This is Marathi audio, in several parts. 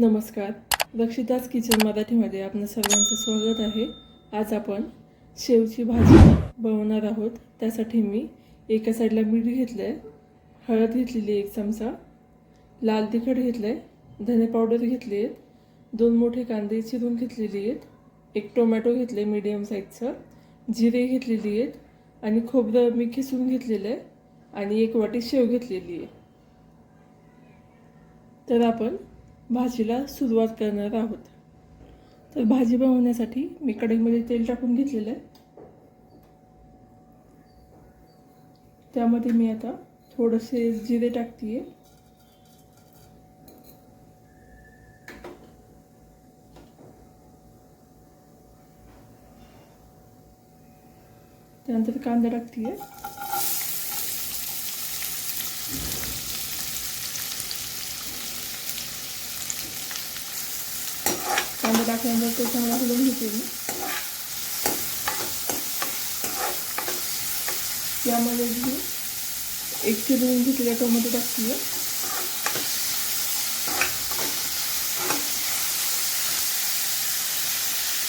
नमस्कार. रक्षिताज किचन मराठीमध्ये आपल्या सर्वांचं स्वागत आहे. आज आपण शेवची भाजी बनवणार आहोत. त्यासाठी मी एका साईडला मीठ घेतलं आहे, हळद घेतलेली 1 चमचा, लाल तिखट घेतलं आहे, धने पावडर घेतली आहे, 2 मोठे कांदे चिरून घेतलेली आहेत, 1 टोमॅटो घेतले मीडियम साईजचं, जिरे घेतलेली आहेत आणि खोबरं मी खिसून घेतलेलं आहे आणि 1 वाटी शेव घेतलेली आहे. तर आपण भाजीला सुरुवात करणार आहोत. तर भाजी बनवण्यासाठी मी कढईमध्ये तेल टाकून घेतलेलं आहे. त्यामध्ये मी आता थोडेसे जिरे टाकते. त्यानंतर कांदा टाकते. कांदा टाकल्यानंतर तो चांगला हलवून घेते मी. यामध्ये मी 1 चिरून घेतलेला टोमॅटो टाकते.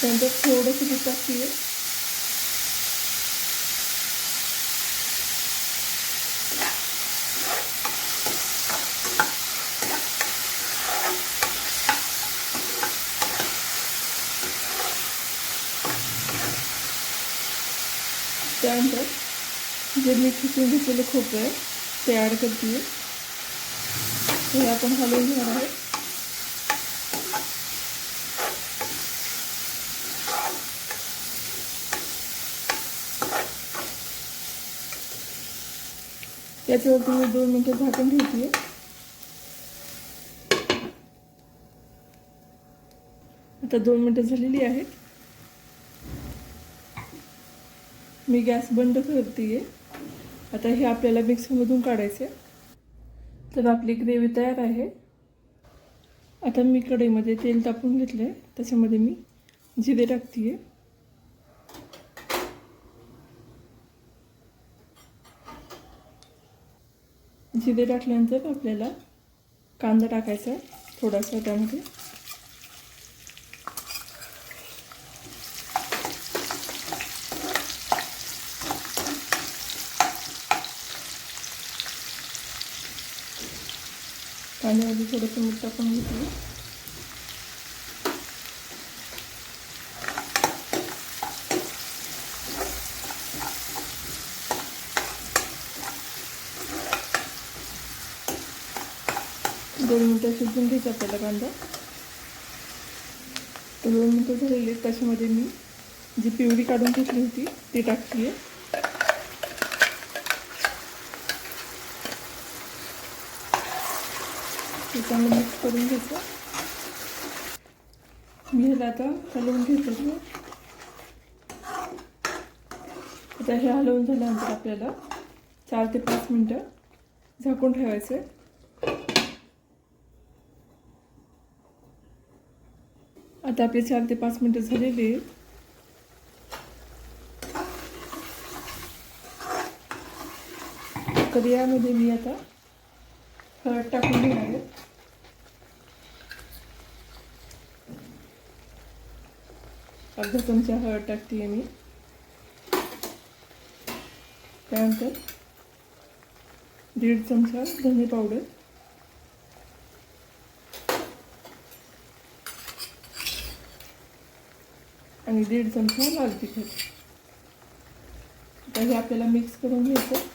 त्यानंतर थोडंसं दूध टाकते. त्यानंतर जे मी खिसून घेतलेलं खोबरं आहे ते ॲड करते. हे आपण हलवून घेणार आहे. याच्यावरती मी 2 मिनिटं झाकून ठेवते. आता 2 मिनिटं झालेली आहेत. मी गॅस बंद करते. आता हे आपल्याला मिक्सरमधून काढायचे. तर आपली ग्रेव्ही तयार आहे. आता मी कढईमध्ये तेल तापवून घेतलं आहे. त्याच्यामध्ये मी जिरे टाकते. जिरे टाकल्यानंतर आपल्याला कांदा टाकायचा आहे थोडासा त्यामध्ये. कांद्यामध्ये थोडंसं मीठ टाकून घेतलं. दोन मिनिटं शिजवून घ्यायचा आपल्याला कांदा. 2 मिनिटं झालेली. त्याच्यामध्ये मी जी पिवळी काढून घेतली होती ती टाकते. ते चांगलं मिक्स करून घ्यायचं. मी ह्याला आता हलवून घेतलं. आता हे हलवून झाल्यानंतर आपल्याला 4 ते 5 मिनिटं झाकून ठेवायचं. आता आपले 4 ते 5 मिनिटं झालेली आहेत. तर यामध्ये मी आता हळद टाकून घेणार आहे. अर्धा चमचा हळद टाकते मी. त्यानंतर 1.5 चमचा धने पावडर, आणि 1.5 चमचा लाल तिखट. आता हे आपल्याला मिक्स करून घ्यायचं.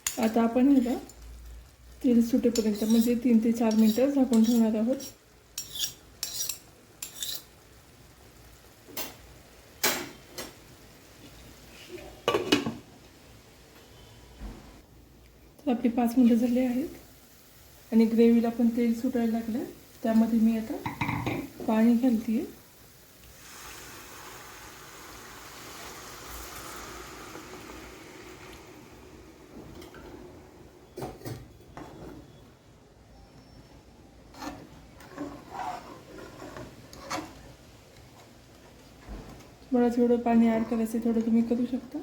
आता आपण ह्याला तेल सुटेपर्यंत म्हणजे 3 ते 4 मिनिटं झाकून ठेवणार आहोत. तर आपली 5 मिनिटं झाली आहेत. आणि ग्रेव्हीला पण तेल सुटायला लागलं. त्यामध्ये मी आता पाणी घालते. मला जेवढं पाणी ॲड करायचं थोडं तुम्ही करू शकता.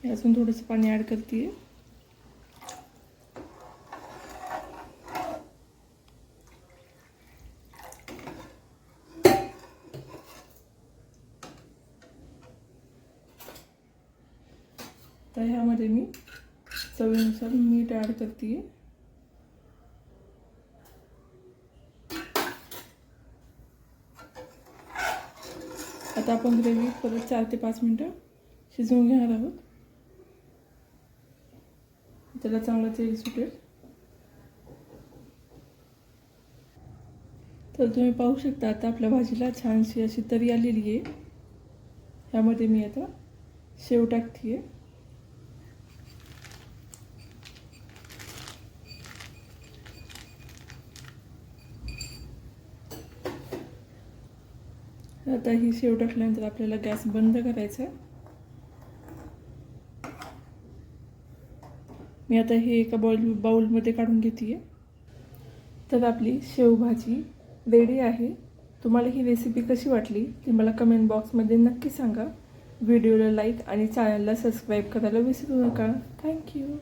मी अजून थोडंसं पाणी ॲड करते. तर ह्यामध्ये मी चवीनुसार मीठ ॲड करते. आता आपण ग्रेव्ही परत 4 ते 5 मिनटं शिजवून घेणार आहोत. त्याला चांगलं तेल सुटेल. तर तुम्ही पाहू शकता आता आपल्या भाजीला छानशी अशी तरी आलेली आहे. ह्यामध्ये मी आता शेव टाकते. आता ही शेव टाकल्यानंतर आपल्याला गॅस बंद करायचा आहे. मी आता हे एका बाउलमध्ये काढून घेते. तर आपली शेवभाजी रेडी आहे. तुम्हाला ही रेसिपी कशी वाटली ती मला कमेंट बॉक्समध्ये नक्की सांगा. व्हिडिओला लाईक आणि चॅनलला सबस्क्राईब करायला विसरू नका. थँक्यू.